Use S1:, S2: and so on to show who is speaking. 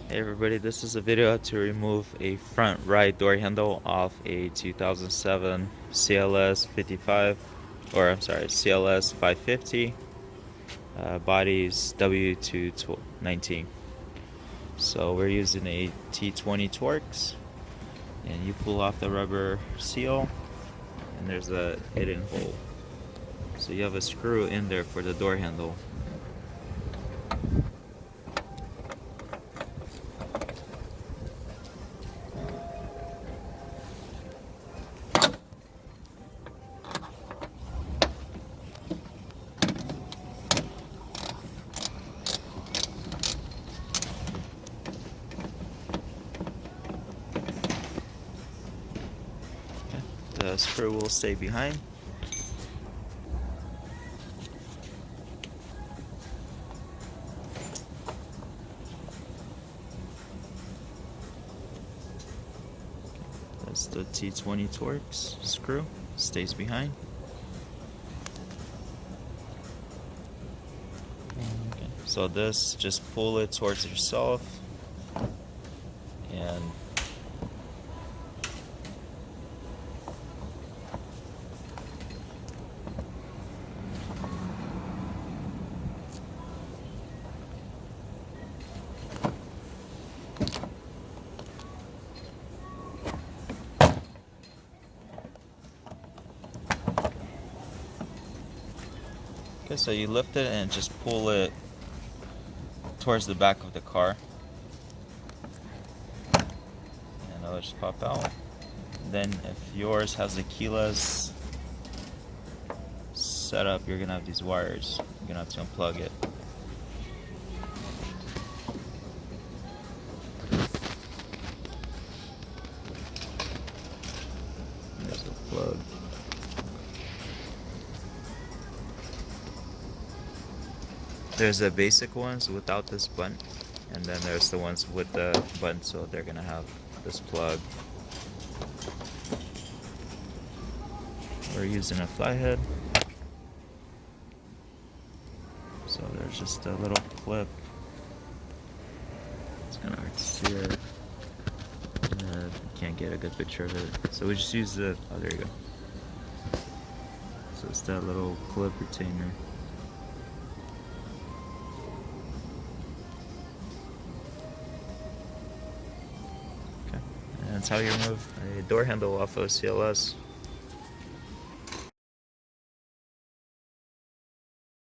S1: Hey everybody, this is a video to remove a front right door handle off a 2007 CLS55, or I'm sorry, Cls550, bodies W219. So we're using a T20 Torx, and you pull off the rubber seal, and there's a hidden hole. So you have a screw in there for the door handle. The screw will stay behind. That's the T20 Torx screw, stays behind. Okay. So this, just pull it towards yourself, and okay, so you lift it and just pull it towards the back of the car, and it'll just pop out. Then if yours has a keyless setup, you're gonna have these wires. You're gonna have to unplug it. There's a plug. There's the basic ones without this button, and then there's the ones with the button, so they're gonna have this plug. We're using a flathead, so there's just a little clip. It's kind of hard to see it. Can't get a good picture of it, so we just use the, oh there you go. So it's that little clip retainer. Okay, and that's how you remove a door handle off of CLS.